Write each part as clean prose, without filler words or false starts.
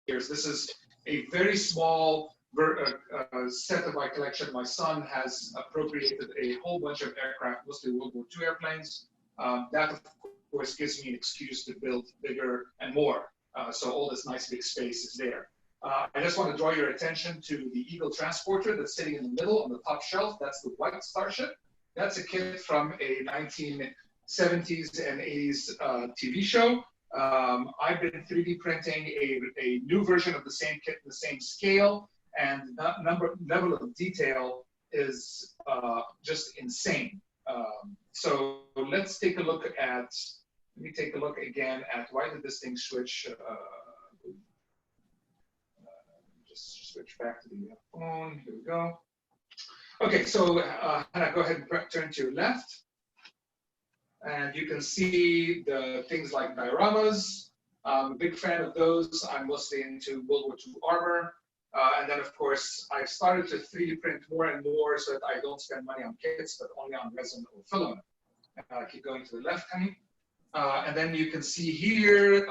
years. This is a very small set of my collection. My son has appropriated a whole bunch of aircraft, mostly World War II airplanes. That, of course, gives me an excuse to build bigger and more. So all this nice big space is there. I just want to draw your attention to the Eagle transporter that's sitting in the middle on the top shelf. That's the white Starship. That's a kit from a 1970s and 80s TV show. I've been 3D printing a new version of the same kit in the same scale, and the level of detail is just insane. So let's take a look at, let me take a look again at why did this thing switch. Just switch back to the phone. Here we go. Okay, so Hannah, go ahead and turn to your left. And you can see the things like dioramas. I'm a big fan of those. I'm mostly into World War II armor. And then, of course, I've started to 3D print more and more so that I don't spend money on kits, but only on resin or filament. Keep going to the left, honey. And then you can see here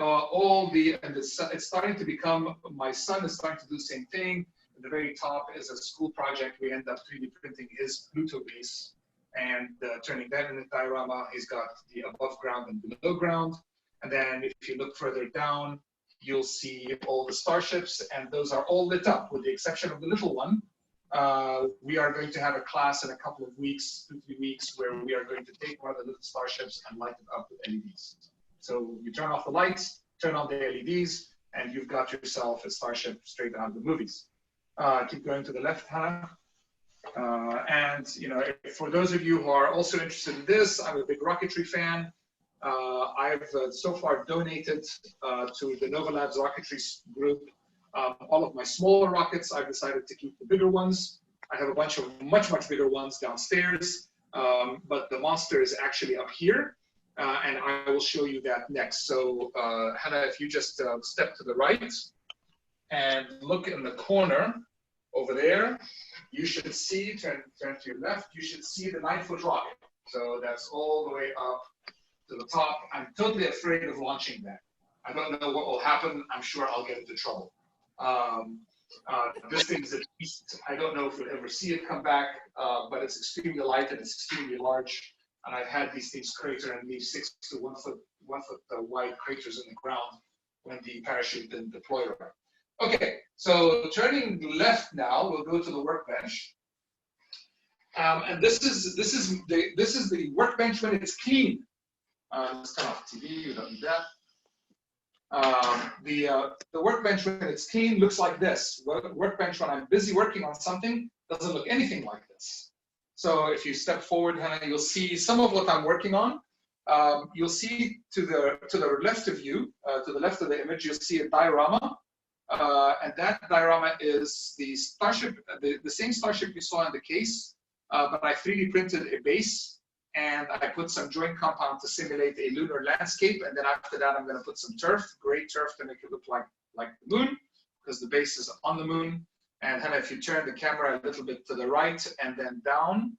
it's starting to become, my son is starting to do the same thing. At the very top is a school project. We end up 3D printing his Pluto base and turning that into a diorama. He's got the above ground and below ground. And then if you look further down, you'll see all the starships, and those are all lit up with the exception of the little one. We are going to have a class in a couple of weeks, 2-3 weeks, where we are going to take one of the little starships and light it up with LEDs. So you turn off the lights, turn on the LEDs, and you've got yourself a starship straight out of the movies. Keep going to the left, Hannah. And you know, for those of you who are also interested in this, I'm a big rocketry fan. I've so far donated to the Nova Labs rocketry group all of my smaller rockets. I've decided to keep the bigger ones. I have a bunch of much bigger ones downstairs, but the monster is actually up here, and I will show you that next. So Hannah, if you just step to the right and look in the corner over there, you should see, turn to your left, you should see the 9-foot rocket. So that's all the way up to the top. I'm totally afraid of launching that. I don't know what will happen. I'm sure I'll get into trouble. This thing is a beast. I don't know if we'll ever see it come back, but it's extremely light and it's extremely large. And I've had these things crater and leave 6 to 1 foot wide craters in the ground when the parachute didn't deploy right. Okay, so turning left now, we'll go to the workbench. And this is the workbench when it's clean. Let's turn off TV. We don't need that. The workbench when it's clean looks like this. Workbench when I'm busy working on something doesn't look anything like this. So if you step forward, Hannah, you'll see some of what I'm working on. You'll see to the left of you, to the left of the image, you'll see a diorama. And that diorama is the starship, the same starship you saw in the case, but I 3D printed a base and I put some joint compound to simulate a lunar landscape. And then after that, I'm going to put some turf, gray turf, to make it look like the moon, because the base is on the moon. And Hannah, if you turn the camera a little bit to the right and then down,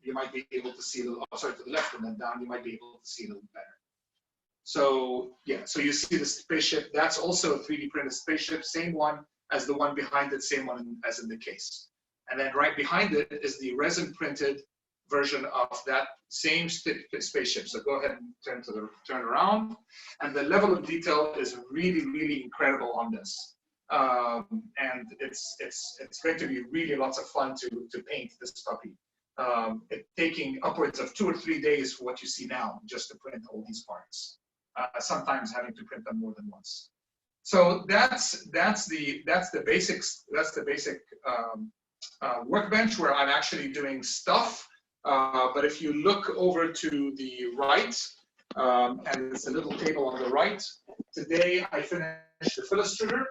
you might be able to see a little, sorry, to the left and then down, you might be able to see a little better. So yeah, so you see the spaceship. That's also a 3D printed spaceship, same one as the one behind it, same one as in the case. And then right behind it is the resin printed version of that same spaceship. So go ahead and turn around. And the level of detail is really, really incredible on this. And it's going to be really lots of fun to paint this puppy. It's taking upwards of 2 or 3 days for what you see now, just to print all these parts. Sometimes having to print them more than once. So that's the basics. That's the basic workbench where I'm actually doing stuff. But if you look over to the right, and it's a little table on the right. Today I finished the Philistrutor,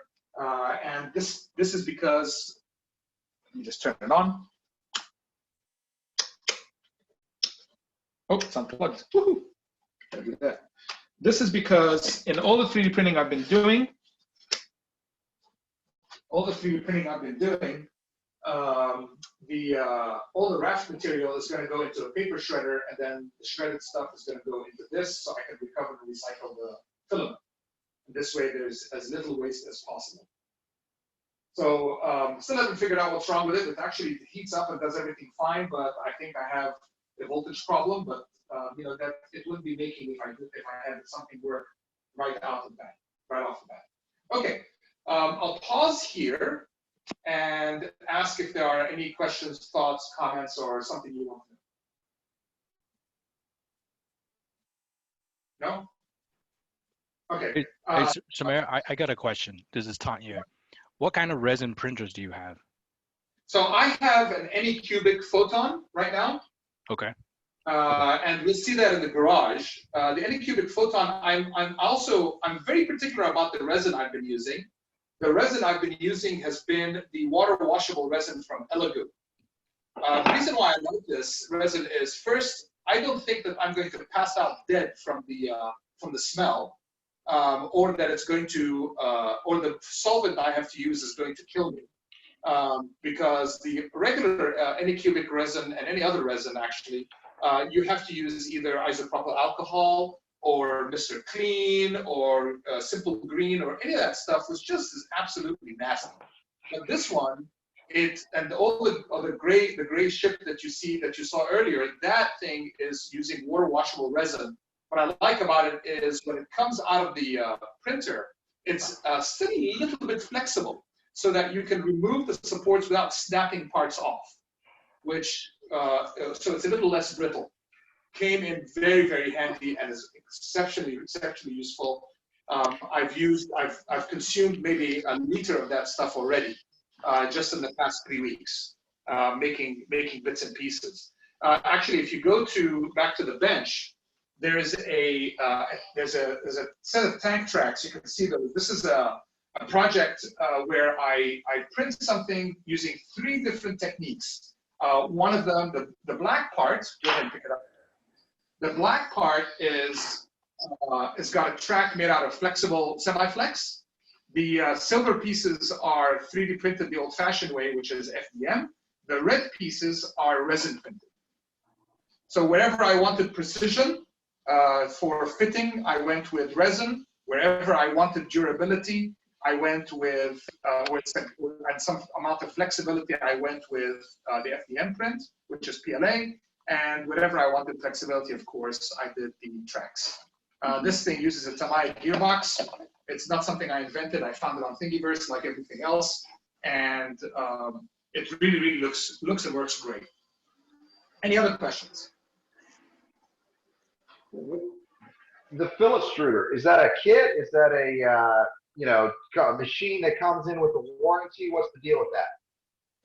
and this is because, let me just turn it on. Oh, it's unplugged. Woohoo! Gotta do that. This is because in all the 3D printing I've been doing, all the raft material is going to go into a paper shredder, and then the shredded stuff is going to go into this, so I can recover and recycle the filament. This way, there's as little waste as possible. So still haven't figured out what's wrong with it. It actually heats up and does everything fine, but I think I have a voltage problem. But you know, that it wouldn't be making if I had something work right off the bat. Okay, I'll pause here and ask if there are any questions, thoughts, comments, or something you want to know. No? Okay. Hey, Samir, I got a question. This is Tanya. What kind of resin printers do you have? So I have an Anycubic Photon right now. Okay. And we'll see that in the garage. The Anycubic Photon, I'm very particular about the resin I've been using. The resin I've been using has been the water washable resin from Elegoo. The reason why I like this resin is, first, I don't think that I'm going to pass out dead from the smell, or that it's going to, or the solvent I have to use is going to kill me. Because the regular Anycubic resin and any other resin actually, you have to use either isopropyl alcohol or Mr. Clean or Simple Green or any of that stuff, which just is absolutely nasty. But this one, and all the gray ship that you saw earlier, that thing is using water washable resin. What I like about it is when it comes out of the printer, it's still a little bit flexible, so that you can remove the supports without snapping parts off, which so it's a little less brittle. Came in very, very handy and is exceptionally useful. I've consumed maybe a liter of that stuff already, just in the past 3 weeks, making bits and pieces. Actually, if you go back to the bench, there's a set of tank tracks. You can see those. This is a project where I print something using 3 different techniques. One of them, the black part, go ahead and pick it up. The black part is it's got a track made out of flexible semi-flex. The silver pieces are 3D printed the old-fashioned way, which is FDM. The red pieces are resin printed. So wherever I wanted precision for fitting, I went with resin. Wherever I wanted durability, I went with and some amount of flexibility, I went with the FDM print, which is PLA. And whenever I wanted flexibility, of course, I did the tracks. This thing uses a Tamiya gearbox. It's not something I invented. I found it on Thingiverse, like everything else. And it really looks and works great. Any other questions? The fill extruder, is that a kit? Is that a machine that comes in with a warranty? What's the deal with that?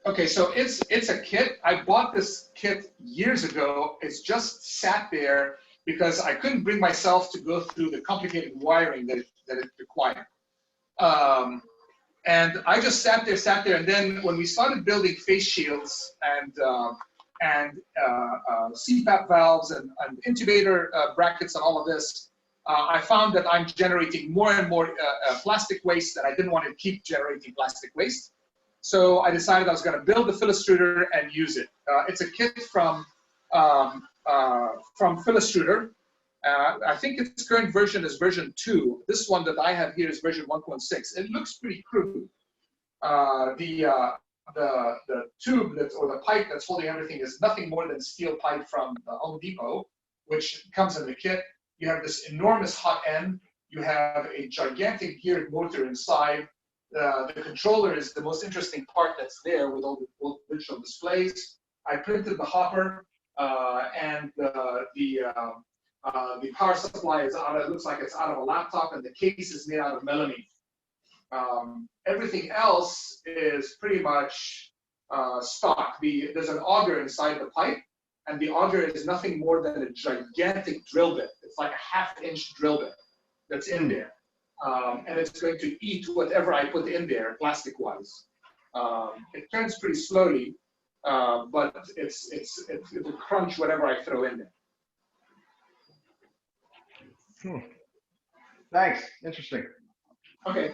Okay, so it's a kit. I bought this kit years ago. It's just sat there because I couldn't bring myself to go through the complicated wiring that it required. And I just sat there, and then when we started building face shields and CPAP valves and intubator brackets and all of this, I found that I'm generating more and more plastic waste, and I didn't want to keep generating plastic waste. So I decided I was going to build the fill extruder and use it. It's a kit from Fill Extruder. I think its current version is version 2. This one that I have here is version 1.6. It looks pretty crude. The tube or the pipe that's holding everything is nothing more than steel pipe from Home Depot, which comes in the kit. You have this enormous hot end. You have a gigantic geared motor inside. The controller is the most interesting part that's there with all the digital displays. I printed the hopper, and the power supply is out. It looks like it's out of a laptop, and the case is made out of melamine. Everything else is pretty much stock. There's an auger inside the pipe, and the auger is nothing more than a gigantic drill bit. It's like a 1/2-inch drill bit that's in there. And it's going to eat whatever I put in there, plastic-wise. It turns pretty slowly, but it will crunch whatever I throw in there. Thanks. Interesting. Okay.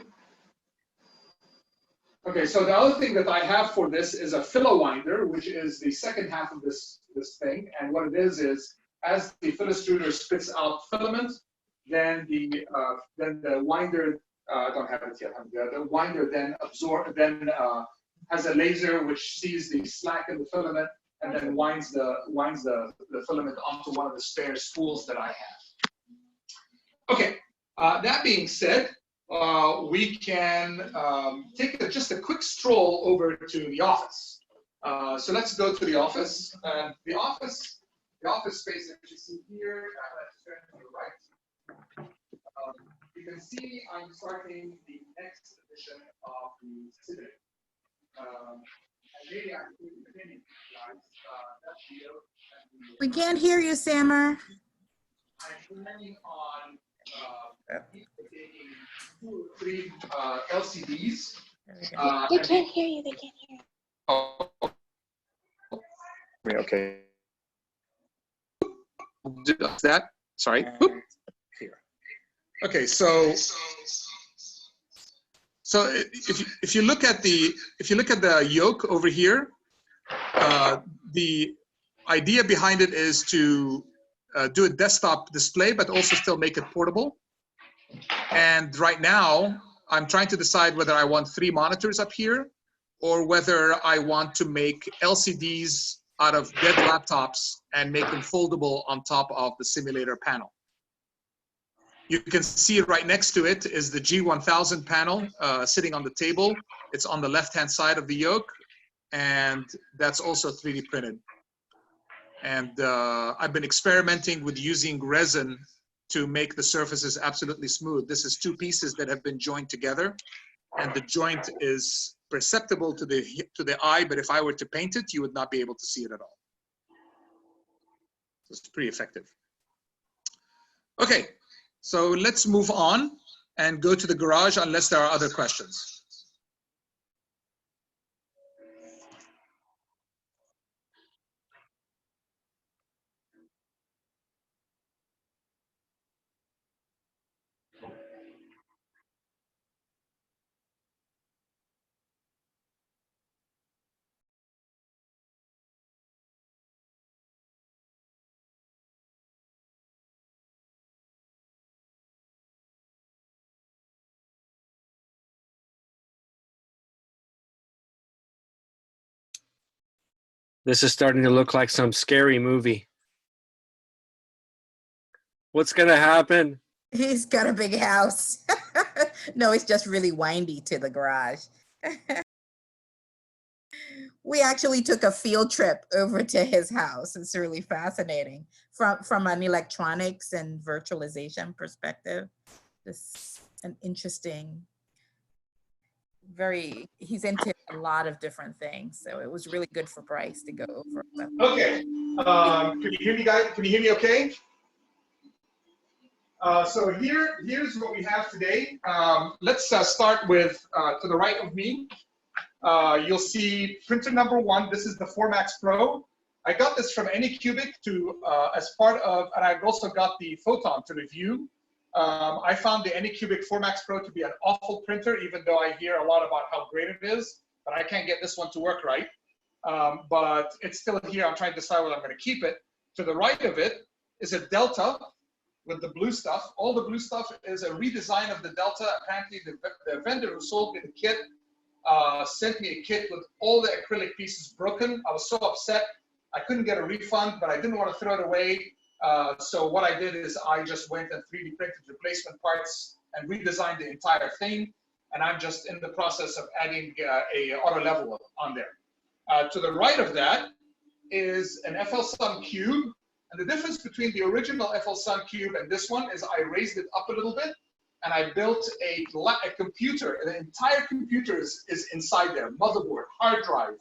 Okay, so the other thing that I have for this is a filler winder, which is the second half of this thing. And what it is as the fill extruder spits out filament, then the winder, I don't have it yet. The winder then has a laser which sees the slack in the filament and then winds the filament onto one of the spare spools that I have. Okay, that being said, we can take just a quick stroll over to the office. So let's go to the office. The office space that you see here, let's turn to the right. You can see I'm starting the next edition of the simulator. And maybe I can continue, guys. That video. We can't hear you, Sammer. I'm planning on taking 2 or 3 LCDs. They can't hear you. They can't hear you. Oh. Okay. That. Sorry. Oop. Here. Okay. So if you look at the yoke over here, the idea behind it is to do a desktop display, but also still make it portable. And right now, I'm trying to decide whether I want 3 monitors up here or whether I want to make LCDs out of dead laptops and make them foldable on top of the simulator panel. You can see right next to it is the G1000 panel sitting on the table. It's on the left-hand side of the yoke, and that's also 3D printed. And I've been experimenting with using resin to make the surfaces absolutely smooth. This is 2 pieces that have been joined together, and the joint is perceptible to the eye, but if I were to paint it, you would not be able to see it at all. So it's pretty effective. Okay, so let's move on and go to the garage unless there are other questions. This is starting to look like some scary movie. What's gonna happen? He's got a big house. No, it's just really windy to the garage. We actually took a field trip over to his house. It's really fascinating from an electronics and virtualization perspective. This an interesting, he's into a lot of different things. So it was really good for Bryce to go over. Okay, can you hear me, guys? Can you hear me okay? So here's what we have today. Let's start with, to the right of me, you'll see printer number 1. This is the Formax Pro. I got this from Anycubic as part of, and I've also got the Photon to review. I found the Anycubic Formax Pro to be an awful printer, even though I hear a lot about how great it is, but I can't get this one to work right. But it's still here. I'm trying to decide whether I'm going to keep it. To the right of it is a Delta with the blue stuff. All the blue stuff is a redesign of the Delta. Apparently, the vendor who sold me the kit sent me a kit with all the acrylic pieces broken. I was so upset. I couldn't get a refund, but I didn't want to throw it away. So what I did is I just went and 3D printed replacement parts and redesigned the entire thing. And I'm just in the process of adding a auto level on there. To the right of that is an FL Sun Cube. And the difference between the original FL Sun Cube and this one is I raised it up a little bit and I built a computer. The entire computer is inside there. Motherboard, hard drive,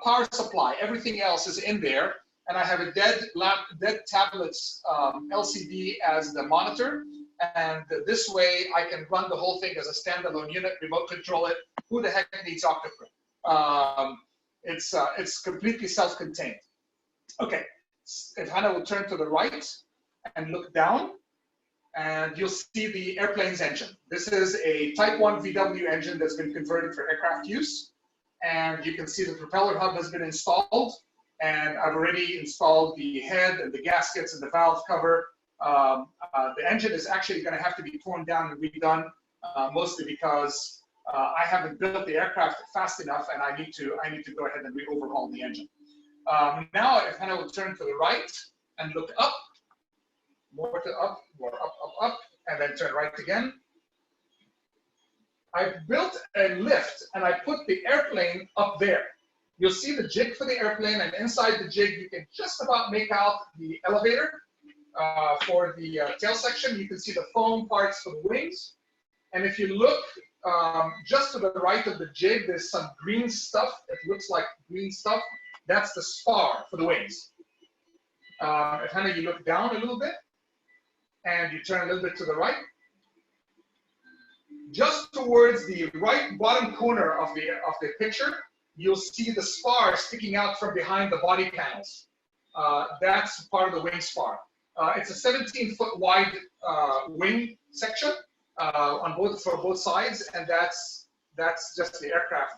power supply, everything else is in there. And I have a dead tablet's LCD as the monitor. And this way I can run the whole thing as a standalone unit, remote control it. Who the heck needs Octoprint? It's completely self-contained. Okay, if Hannah will turn to the right and look down, and you'll see the airplane's engine. This is a Type 1 VW engine that's been converted for aircraft use. And you can see the propeller hub has been installed. And I've already installed the head and the gaskets and the valve cover. The engine is actually going to have to be torn down and redone, mostly because I haven't built the aircraft fast enough, and I need to go ahead and overhaul the engine. Now, if Hannah will turn to the right and look up, more up, and then turn right again. I built a lift, and I put the airplane up there. You'll see the jig for the airplane, and inside the jig, you can just about make out the elevator for the tail section. You can see the foam parts for the wings. And if you look just to the right of the jig, there's some green stuff. It looks like green stuff. That's the spar for the wings. If Hannah, you look down a little bit, and you turn a little bit to the right, just towards the right bottom corner of the picture, you'll see the spar sticking out from behind the body panels. That's part of the wing spar. It's a 17-foot wide wing section for both sides, and that's just the aircraft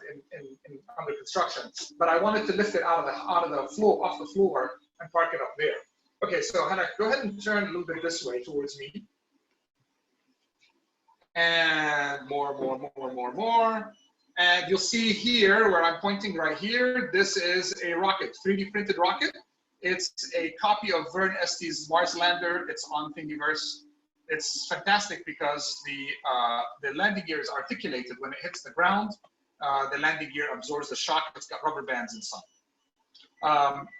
under construction. But I wanted to lift it out of the floor, off the floor, and park it up there. Okay, so Hannah, go ahead and turn a little bit this way towards me. And more. And you'll see here where I'm pointing right here, this is a rocket, 3D printed rocket. It's a copy of Vern Estie's Mars lander. It's on Thingiverse. It's fantastic because the landing gear is articulated. When it hits the ground, the landing gear absorbs the shock. It's got rubber bands inside.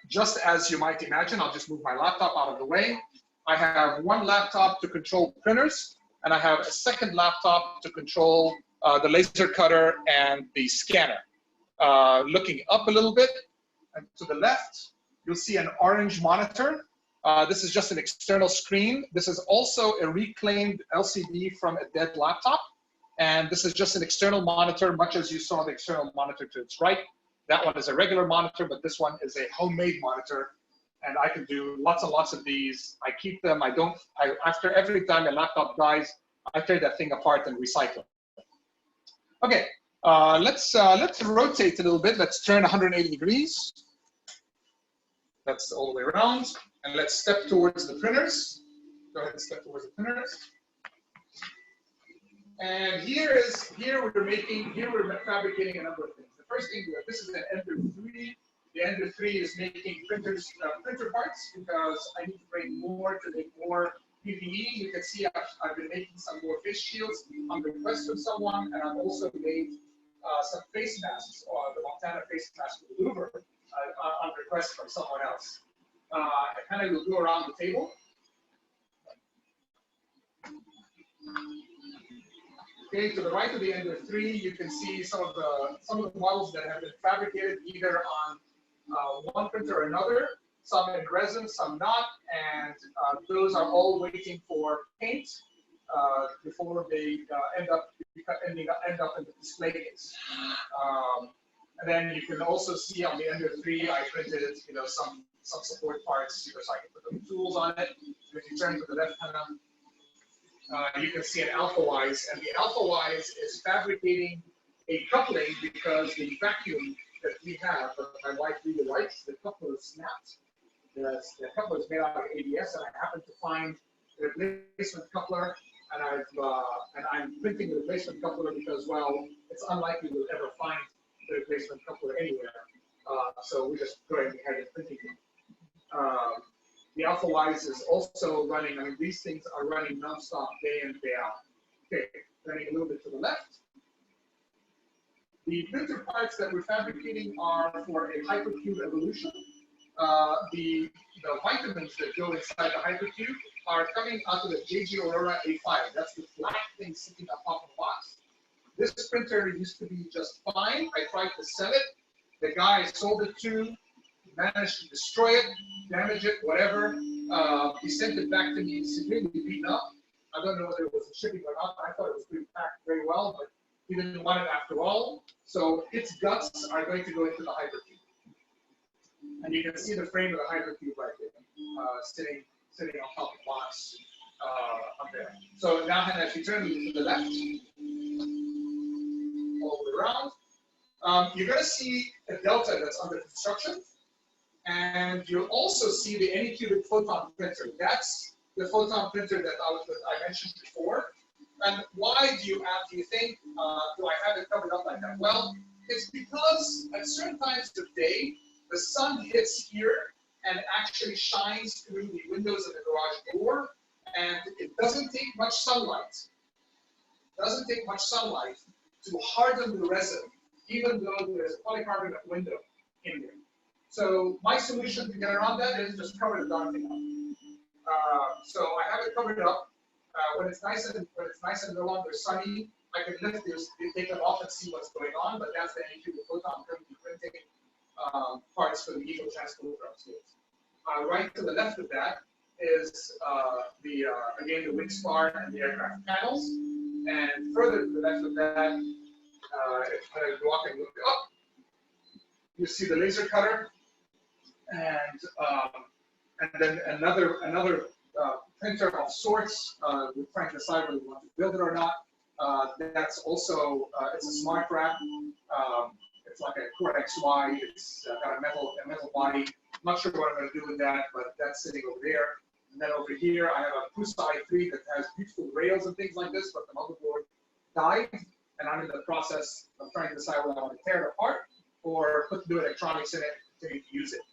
Just as you might imagine, I'll just move my laptop out of the way. I have one laptop to control printers, and I have a second laptop to control the laser cutter and the scanner. Looking up a little bit and to the left, you'll see an orange monitor. This is just an external screen. This is also a reclaimed LCD from a dead laptop. And this is just an external monitor, much as you saw the external monitor to its right. That one is a regular monitor, but this one is a homemade monitor. And I can do lots and lots of these. I keep them. After every time a laptop dies, I tear that thing apart and recycle. Okay, let's rotate a little bit. Let's turn 180 degrees. That's all the way around. And let's step towards the printers. Go ahead and step towards the printers. And here we're fabricating a number of things. The first thing, this is an Ender 3. The Ender 3 is making printer parts because I need to bring more to make more PPE. You can see I've been making some more face shields on request of someone, and I've also made some face masks, the Montana face mask for the Louvre, on request from someone else. I kind of will go around the table. Okay, to the right of the Ender 3, you can see some of the models that have been fabricated either on one printer or another, some in resin, some not, and those are all waiting for paint before they end up in the display case. And then you can also see on the Ender 3, I printed some support parts so I can put the tools on it. If you turn to the left hand, you can see an Alpha-Wise, and the Alpha-Wise is fabricating a coupling because the vacuum that we have, that my wife really likes, the coupler is snapped. The coupler is made out of ABS, and I happen to find a replacement coupler, and I'm printing the replacement coupler because, well, it's unlikely we'll ever find the replacement coupler anywhere. So we just go ahead and printing it. The Alpha-Wise is also running, these things are running nonstop day in, day out. Okay, turning a little bit to the left. The printer parts that we're fabricating are for a hypercube evolution. The vitamins that go inside the hypercube are coming out of the JG Aurora A5. That's the black thing sitting on top of the box. This printer used to be just fine. I tried to sell it. The guy I sold it to managed to destroy it, damage it, whatever. He sent it back to me severely beaten up. I don't know whether it was shipping or not. I thought it was being packed very well, but he didn't want it after all. So its guts are going to go into the hypercube. And you can see the frame of the hypercube right there, sitting on top of the box up there. So now, Hannah, if you turn to the left, all the way around, you're going to see a Delta that's under construction. And you'll also see the Anycubic photon printer. That's the photon printer that I mentioned before. And why do you think, do I have it covered up like that? Well, it's because at certain times of day, the sun hits here and actually shines through the windows of the garage door, and it doesn't take much sunlight. To harden the resin, even though there's a polycarbonate window in there. So my solution to get around that is just cover the darn thing up. So I have it covered up. When it's nice and no longer sunny, I can lift this, take it off and see what's going on. But that's the issue with photon printing parts for the eco transport upstairs. Right to the left of that is again the wing spar and the aircraft panels. And further to the left of that, if I walk and look up, you see the laser cutter, and then another printer of sorts. We're trying to decide whether we want to build it or not. That's also it's a smart wrap. It's like a Core XY. It's got a metal body. I'm not sure what I'm going to do with that, but that's sitting over there. And then over here, I have a Prusa i3 that has beautiful rails and things like this, but the motherboard died, and I'm in the process of trying to decide whether I want to tear it apart or put new electronics in it to continue to use it.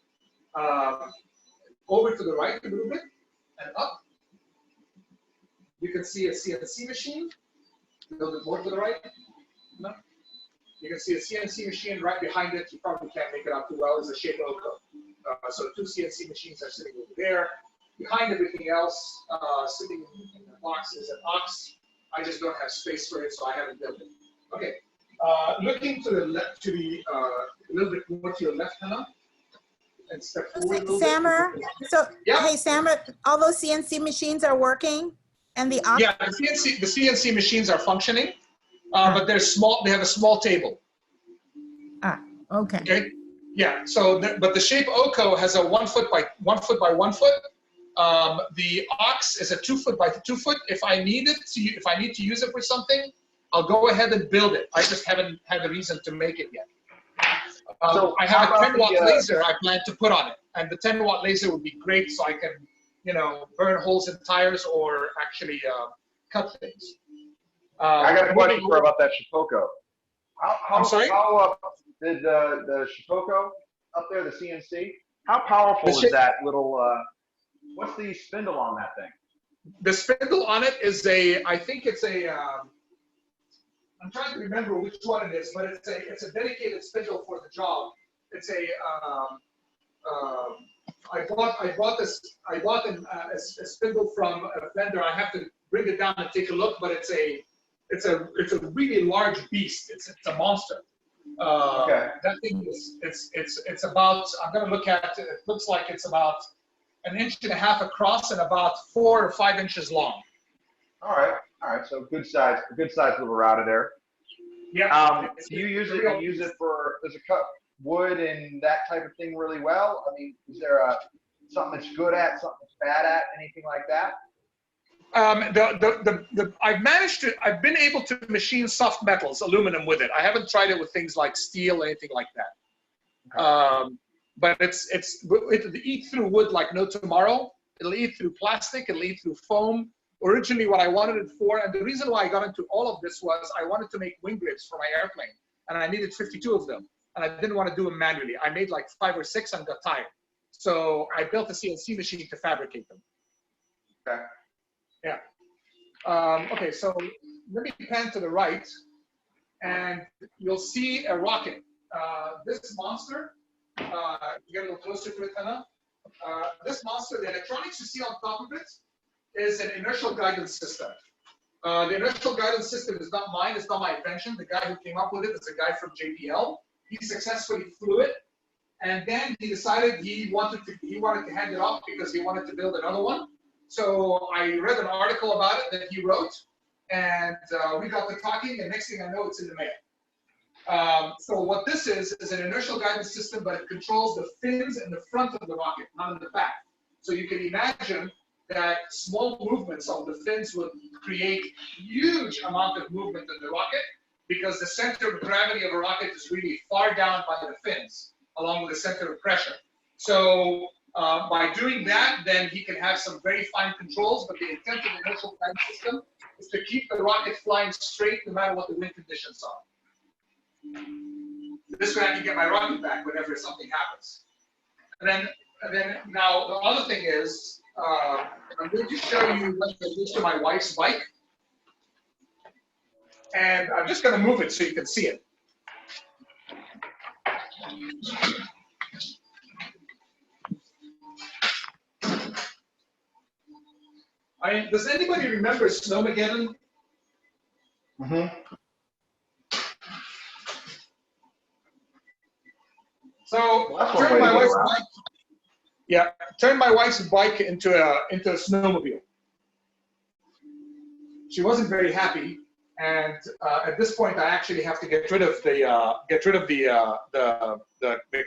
Over to the right a little bit and up, you can see a CNC machine. A little bit more to the right. No. You can see a CNC machine right behind it. You probably can't make it out too well. It's a shape of so two CNC machines are sitting over there. Behind everything else, sitting in the box is an ox. I just don't have space for it, so I haven't built it. Okay. Looking to the left, a little bit more to your left, Hannah, and step forward a little Sammer, bit. so, Yeah. hey, Sammer, all those CNC machines are working? And the Yeah, the CNC machines are functioning, but they're small. They have a small table. Okay. Okay. Yeah. So, but the Shape Oko has a 1 foot by 1 foot by 1 foot. The Ox is a 2 foot by 2 foot. If I need to use it for something, I'll go ahead and build it. I just haven't had the reason to make it yet. So I have a how about 10-watt the, laser I plan to put on it, and the 10-watt laser would be great, so I can, burn holes in tires or actually cut things. I got a question for about that Shipoko. I'm sorry? How did the Shipoko up there, the CNC, how powerful is that little, what's the spindle on that thing? The spindle on it is I think it's I'm trying to remember which one it is, but it's a dedicated spindle for the job. It's I bought a spindle from a vendor. I have to bring it down and take a look, but it's a really large beast. It's a monster. Okay. That thing is it's about, I'm gonna look at it. It looks like it's about 1.5 inches across and about 4 or 5 inches long. All right. So good size little router there. Yeah. Do you use it? Does it cut wood and that type of thing really well? I mean, is there something it's good at, something it's bad at, anything like that? I've been able to machine soft metals, aluminum with it. I haven't tried it with things like steel or anything like that. Okay. But it'll eat through wood like no tomorrow. It'll eat through plastic. It'll eat through foam. Originally, what I wanted it for, and the reason why I got into all of this was I wanted to make wing grips for my airplane, and I needed 52 of them, and I didn't want to do them manually. I made like 5 or 6 and got tired. So I built a CNC machine to fabricate them. Okay. Yeah. Okay, so let me pan to the right, and you'll see a rocket. This monster, you get a little closer to it, Hannah. This monster, the electronics you see on top of it is an inertial guidance system. The inertial guidance system is not mine, it's not my invention. The guy who came up with it is a guy from JPL. He successfully flew it, and then he decided he wanted to hand it off because he wanted to build another one. So I read an article about it that he wrote, and we got to talking, and next thing I know, it's in the mail. So what this is an inertial guidance system, but it controls the fins in the front of the rocket, not in the back. So you can imagine that small movements of the fins would create huge amount of movement in the rocket because the center of gravity of a rocket is really far down by the fins, along with the center of pressure. So By doing that, then he can have some very fine controls, but the intent of the inertial flying system is to keep the rocket flying straight no matter what the wind conditions are. This way I can get my rocket back whenever something happens. And then now the other thing is, I'm going to show you what I did to my wife's bike. And I'm just going to move it so you can see it. Does anybody remember Snowmageddon? Mm-hmm. So Well, turn my wife's bike. Yeah, turn my wife's bike into a snowmobile. She wasn't very happy, and at this point, I actually have to get rid of the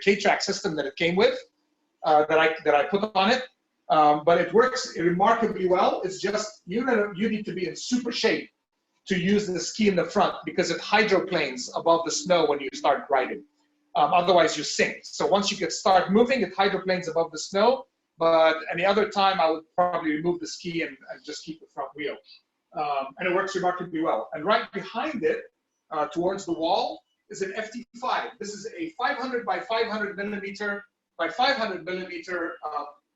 K-track system that it came with, that I put on it. But it works remarkably well. It's just you need to be in super shape to use the ski in the front because it hydroplanes above the snow when you start riding. Otherwise, you sink. So once you start moving, it hydroplanes above the snow. But any other time, I would probably remove the ski and just keep the front wheel. And it works remarkably well. And right behind it, towards the wall, is an FT5. This is a 500 by 500 millimeter by 500 millimeter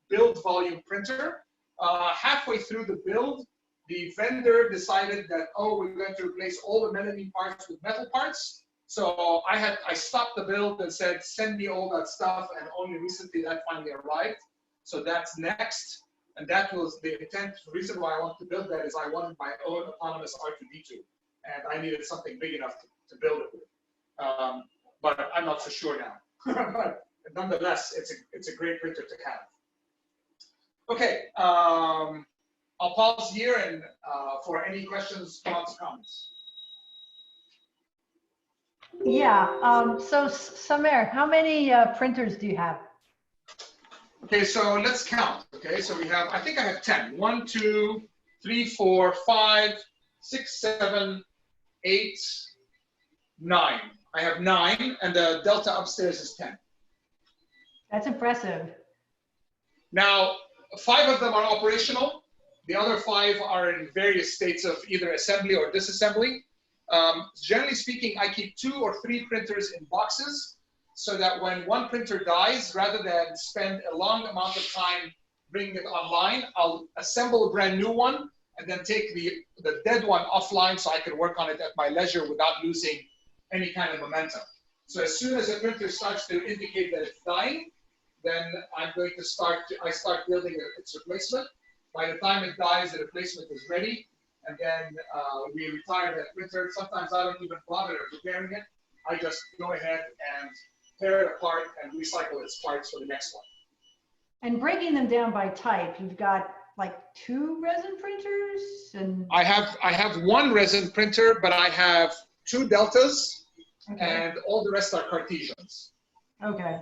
build volume printer. Halfway through the build, the vendor decided that, oh, we're going to replace all the melamine parts with metal parts. So I stopped the build and said, send me all that stuff, and only recently that finally arrived. So that's next. And that was the intent. The reason why I wanted to build that is I wanted my own autonomous R2-D2. And I needed something big enough to build it with. But I'm not so sure now. But nonetheless, it's a great printer to have. Okay, I'll pause here and for any questions, thoughts, comments. Yeah, so Samer, how many printers do you have? Okay, so let's count. Okay, so we have, I think I have 10. 1, 2, 3, 4, 5, 6, 7, 8, 9. I have 9, and the Delta upstairs is 10. That's impressive. Now, 5 of them are operational. The other 5 are in various states of either assembly or disassembly. Generally speaking, I keep 2 or 3 printers in boxes so that when one printer dies, rather than spend a long amount of time bringing it online, I'll assemble a brand new one and then take the dead one offline so I can work on it at my leisure without losing any kind of momentum. So as soon as a printer starts to indicate that it's dying, then I start building its replacement. By the time it dies, the replacement is ready, and then we retire that printer. Sometimes I don't even bother repairing it. I just go ahead and tear it apart and recycle its parts for the next one. And breaking them down by type, you've got like 2 resin printers? And I have 1 resin printer, but I have 2 deltas, okay. and all the rest are Cartesians. Okay.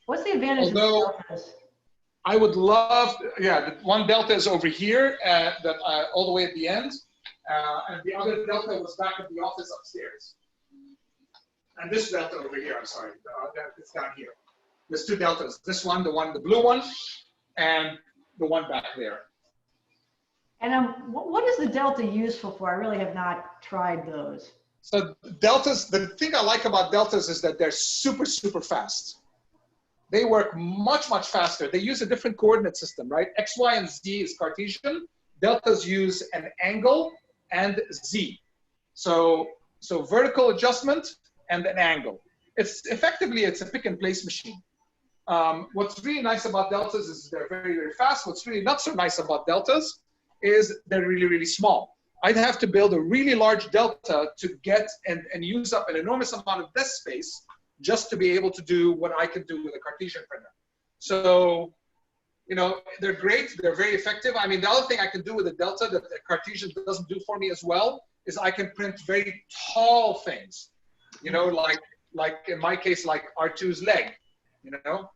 What's the advantage of the deltas? I would love, yeah, the 1 delta is over here, all the way at the end, and the other delta was back at the office upstairs. And this delta over here, I'm sorry, it's down here. There's 2 deltas. This one, the blue one, and the one back there. And what is the delta useful for? I really have not tried those. So deltas, the thing I like about deltas is that they're super, super fast. They work much, much faster. They use a different coordinate system, right? X, Y, and Z is Cartesian. Deltas use an angle and Z. So vertical adjustment and an angle. It's a pick and place machine. What's really nice about deltas is they're very, very fast. What's really not so nice about deltas is they're really, really small. I'd have to build a really large delta to get and use up an enormous amount of desk space just to be able to do what I can do with a Cartesian printer. So, you know, they're great. They're very effective. I mean, the other thing I can do with a delta that the Cartesian doesn't do for me as well is I can print very tall things. You know, like in my case, like R2's leg, you know,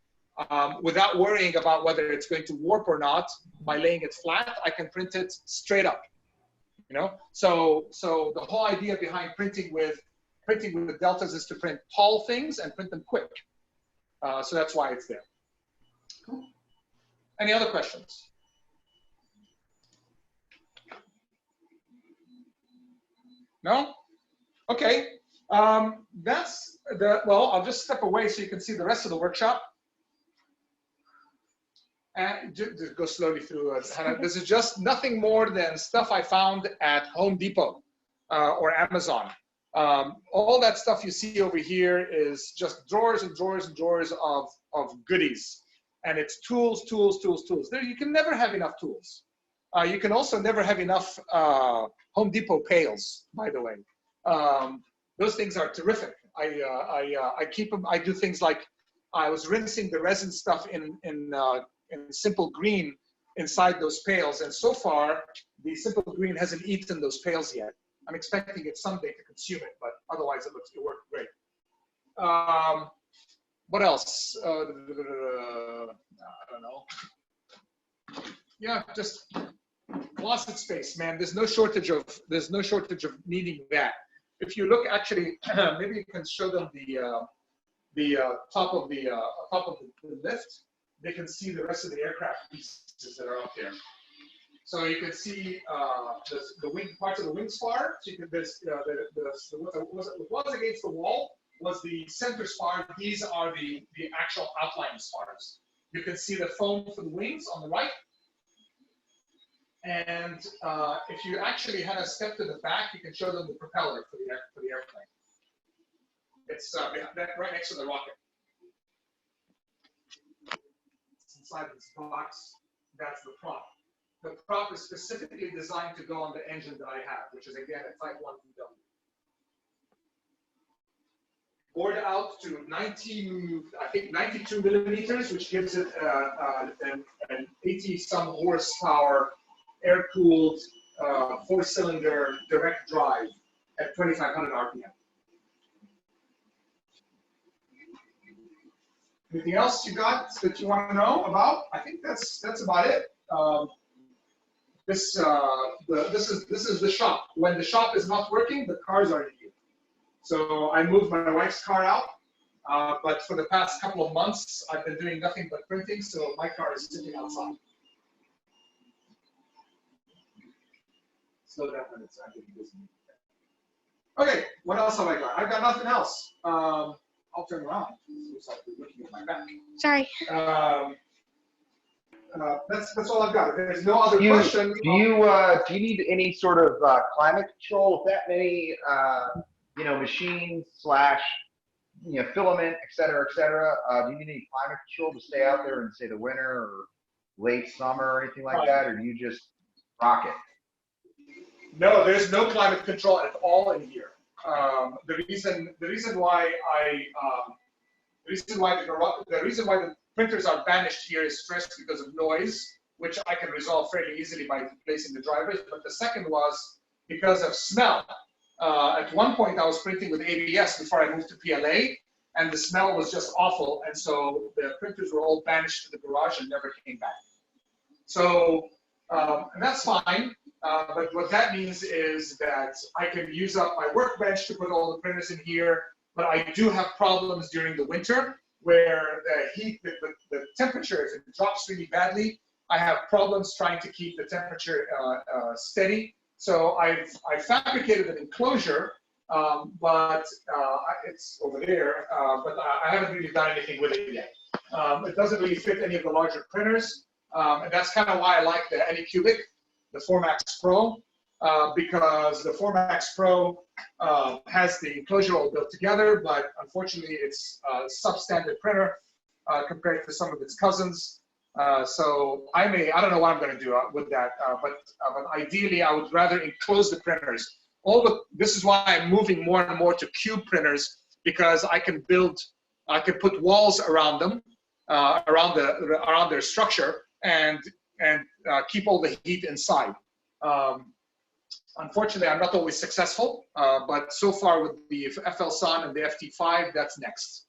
without worrying about whether it's going to warp or not. By laying it flat, I can print it straight up, you know. So the whole idea behind printing with deltas is to print tall things and print them quick. So that's why it's there. Cool. Any other questions? No? Okay. That's the, well, I'll just step away so you can see the rest of the workshop. And just go slowly through it. This is just nothing more than stuff I found at Home Depot or Amazon. All that stuff you see over here is just drawers and drawers and drawers of goodies. And it's tools, tools, tools, tools. There, you can never have enough tools. You can also never have enough Home Depot pails, by the way. Those things are terrific. I keep them. I do things like I was rinsing the resin stuff in simple green inside those pails, and so far the simple green hasn't eaten those pails yet. I'm expecting it someday to consume it, but otherwise it worked great. What else? I don't know. Yeah, just closet space, man. There's no shortage of needing that. If you look, actually, maybe you can show them the top of the lift. They can see the rest of the aircraft pieces that are up there. So you can see the wing parts of the wing spar. So you can what was against the wall was the center spar. These are the actual outline spars. You can see the foam for the wings on the right. And if you actually had a step to the back, you can show them the propeller for the airplane. It's right next to the rocket. It's inside this box. That's the prop. The prop is specifically designed to go on the engine that I have, which is again a Type 1 VW. Bored out to 92 millimeters, which gives it an 80-some horsepower air-cooled 4-cylinder direct drive at 2,500 RPM. Anything else you got that you want to know about? I think that's about it. This is the shop. When the shop is not working, the cars are in here. So I moved my wife's car out, but for the past couple of months, I've been doing nothing but printing, so my car is sitting outside. Slow down when it's actually busy. Okay, what else have I got? I've got nothing else. I'll turn around. Looks like you're looking at my back. Sorry. That's all I've got. If there's no other questions. Do you need any sort of climate control with that many machines / filament, et cetera, et cetera? Do you need any climate control to stay out there in, say, the winter or late summer or anything like that, or do you just rock it? No, there's no climate control at all in here. The reason why the printers are banished here is first because of noise, which I can resolve fairly easily by replacing the drivers. But the second was because of smell. At one point, I was printing with ABS before I moved to PLA, and the smell was just awful. And so the printers were all banished to the garage and never came back. So and that's fine. But what that means is that I can use up my workbench to put all the printers in here. But I do have problems during the winter where the heat, the temperature, if it drops really badly, I have problems trying to keep the temperature steady. So I've fabricated an enclosure, but it's over there, but I haven't really done anything with it yet. It doesn't really fit any of the larger printers, and that's kind of why I like the Anycubic, the Formax Pro, because the Formax Pro has the enclosure all built together, but unfortunately it's a substandard printer compared to some of its cousins. So I don't know what I'm going to do with that, but ideally I would rather enclose the printers. This is why I'm moving more and more to cube printers, because I can put walls around them, around their structure, and keep all the heat inside. Unfortunately, I'm not always successful, but so far with the FL Sun and the FT5, that's next.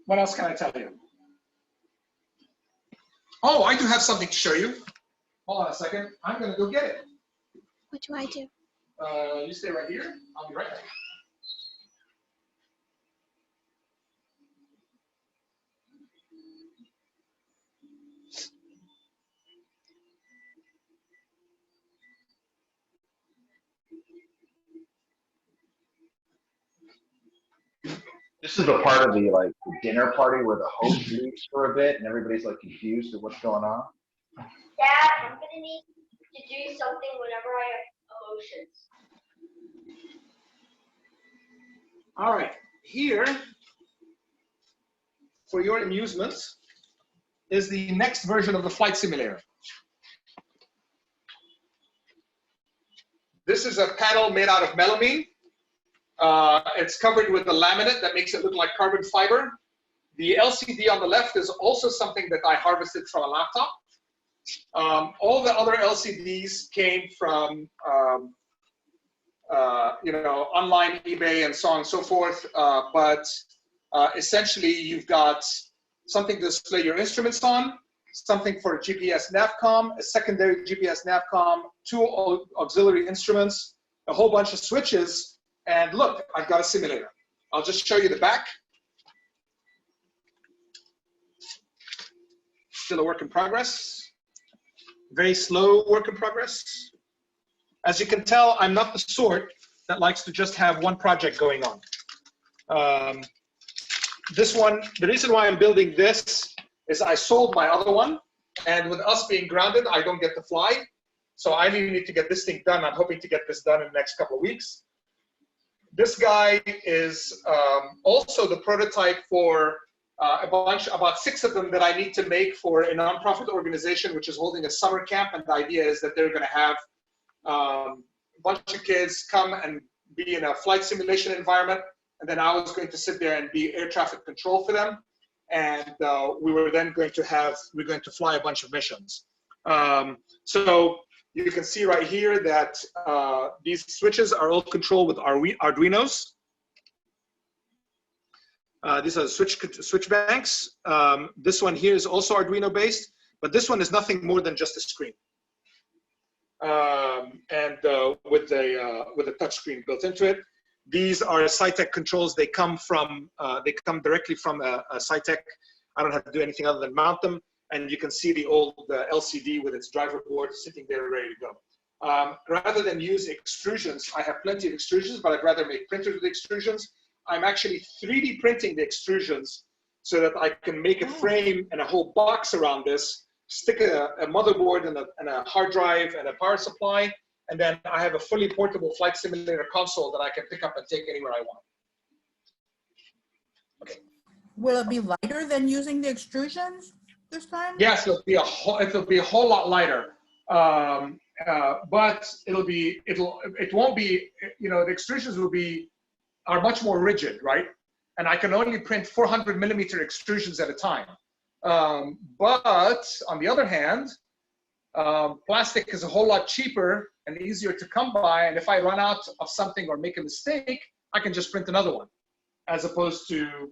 What else can I tell you? Oh, I do have something to show you. Hold on a second. I'm going to go get it. What do I do? You stay right here. I'll be right back. This is the part of the like the dinner party where the host leaves for a bit and everybody's like confused at what's going on. Dad, I'm gonna need to do something whenever I have emotions. All right, here, for your amusement, is the next version of the flight simulator. This is a panel made out of melamine. It's covered with a laminate that makes it look like carbon fiber. The LCD on the left is also something that I harvested from a laptop. All the other LCDs came from online eBay and so on and so forth. But essentially, you've got something to display your instruments on, something for GPS NavCom, a secondary GPS NavCom, 2 auxiliary instruments, a whole bunch of switches, and look, I've got a simulator. I'll just show you the back. Still a work in progress. Very slow work in progress. As you can tell, I'm not the sort that likes to just have one project going on. This one, the reason why I'm building this is I sold my other one, and with us being grounded, I don't get to fly. So I really need to get this thing done. I'm hoping to get this done in the next couple of weeks. This guy is also the prototype for about 6 of them that I need to make for a nonprofit organization, which is holding a summer camp. And the idea is that they're going to have a bunch of kids come and be in a flight simulation environment. And then I was going to sit there and be air traffic control for them. And we're going to fly a bunch of missions. So you can see right here that these switches are all controlled with Arduinos. These are switch banks. This one here is also Arduino based, but this one is nothing more than just a screen. With a touch screen built into it. These are Cytec controls. They come directly from a Cytec. I don't have to do anything other than mount them. And you can see the old LCD with its driver board sitting there ready to go. Rather than use extrusions, I have plenty of extrusions, but I'd rather make printers with extrusions. I'm actually 3D printing the extrusions so that I can make a frame and a whole box around this, stick a motherboard and a hard drive and a power supply, and then I have a fully portable flight simulator console that I can pick up and take anywhere I want. Okay. Will it be lighter than using the extrusions this time? Yes, it'll be a whole lot lighter, but it won't be. The extrusions are much more rigid, right? And I can only print 400 millimeter extrusions at a time. But on the other hand, plastic is a whole lot cheaper and easier to come by. And if I run out of something or make a mistake, I can just print another one, as opposed to,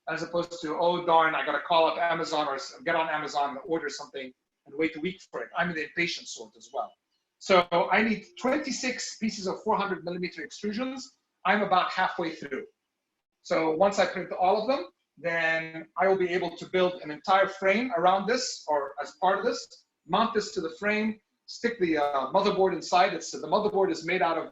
oh darn, I gotta call up Amazon or get on Amazon and order something and wait a week for it. I'm in the impatient sort as well. So I need 26 pieces of 400 millimeter extrusions. I'm about halfway through. So once I print all of them, then I will be able to build an entire frame around this, or as part of this, mount this to the frame, stick the motherboard inside. The motherboard is made out of,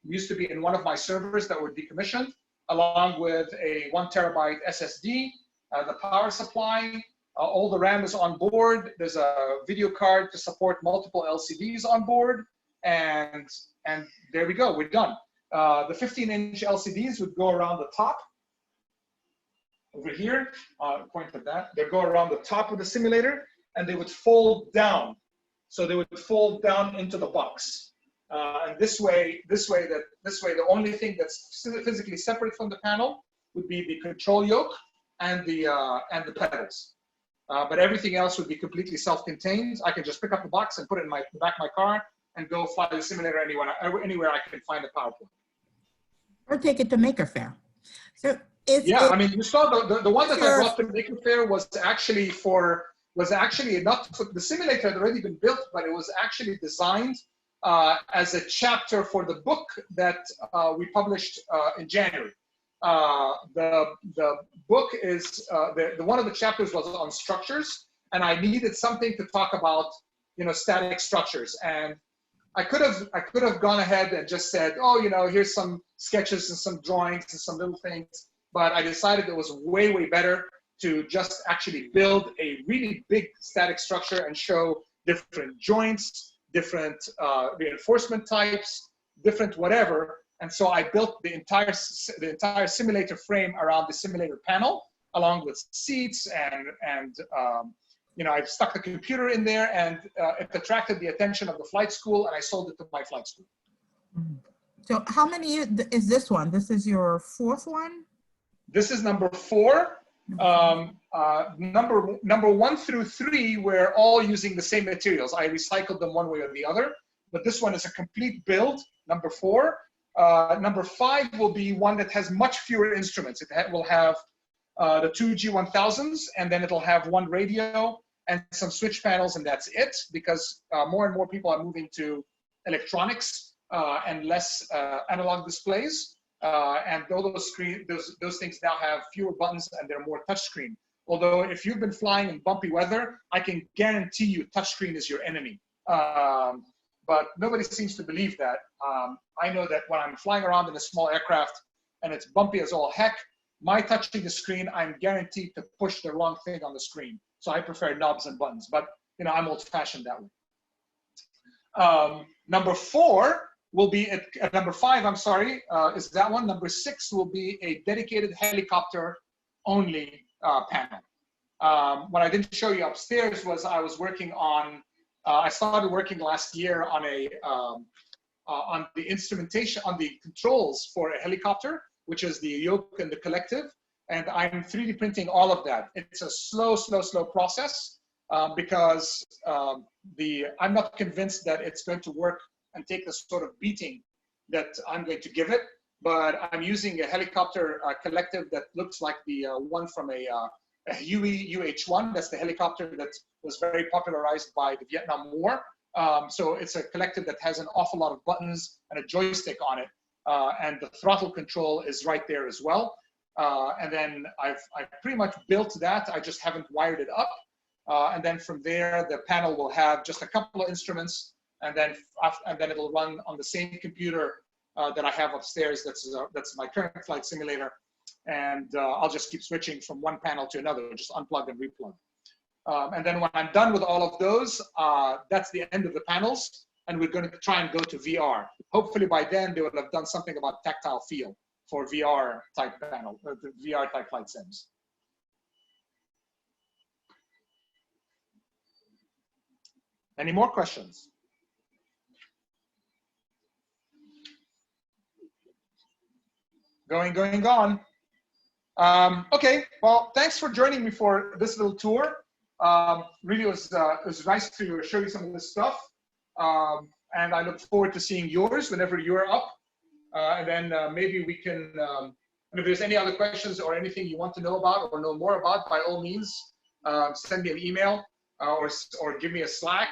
used to be in one of my servers that were decommissioned, along with a 1 terabyte SSD, the power supply, all the RAM is on board. There's a video card to support multiple LCDs on board, and there we go, we're done. The 15-inch LCDs would go around the top. Over here, point at that. They go around the top of the simulator, and they would fold down. So they would fold down into the box. And this way, the only thing that's physically separate from the panel would be the control yoke and the pedals. But everything else would be completely self-contained. I can just pick up the box and put it in the back of my car and go fly the simulator anywhere I can find a power point. Or take it to Maker Faire. So I mean, you saw the one that I brought to Maker Faire was actually not for the simulator had already been built, but it was actually designed as a chapter for the book that we published in January. The book is one of the chapters was on structures, and I needed something to talk about, static structures. And I could have gone ahead and just said, oh, here's some sketches and some drawings and some little things. but I decided it was way, way better to just actually build a really big static structure and show different joints, different reinforcement types, different whatever. And so I built the entire simulator frame around the simulator panel, along with seats and I've stuck the computer in there, and it attracted the attention of the flight school, and I sold it to my flight school. So how many is this one? This is your fourth one? This is number 4. Number 1 through 3, we're all using the same materials. I recycled them one way or the other, but this one is a complete build, number 4. Number 5 will be one that has much fewer instruments. It will have the 2 G1000s, and then it'll have 1 radio and some switch panels, and that's it, because more and more people are moving to electronics and less analog displays. And those things now have fewer buttons and they're more touchscreen. Although if you've been flying in bumpy weather, I can guarantee you touchscreen is your enemy. But nobody seems to believe that. I know that when I'm flying around in a small aircraft and it's bumpy as all heck, my touching the screen, I'm guaranteed to push the wrong thing on the screen. So I prefer knobs and buttons, but I'm old-fashioned that way. Number 4 will be number 5, I'm sorry, is that one. Number 6 will be a dedicated helicopter only panel. What I didn't show you upstairs was I was working on, I started working last year on on the instrumentation, on the controls for a helicopter, which is the yoke and the collective. And I'm 3D printing all of that. It's a slow process because I'm not convinced that it's going to work and take the sort of beating that I'm going to give it. But I'm using a helicopter collective that looks like the one from a Huey UH-1. That's the helicopter that was very popularized by the Vietnam War. So it's a collective that has an awful lot of buttons and a joystick on it. And the throttle control is right there as well. And then I've pretty much built that. I just haven't wired it up. And then from there, the panel will have just a couple of instruments, and then it'll run on the same computer that I have upstairs. That's my current flight simulator. And I'll just keep switching from one panel to another, just unplug and replug. And then when I'm done with all of those, that's the end of the panels. And we're going to try and go to VR. Hopefully by then they will have done something about tactile feel for VR type panel, the VR type flight sims. Any more questions? Gone. Okay, well, thanks for joining me for this little tour. Really it was nice to show you some of this stuff. And I look forward to seeing yours whenever you're up. And then maybe we can, and if there's any other questions or anything you want to know about or know more about, by all means, send me an email or give me a Slack.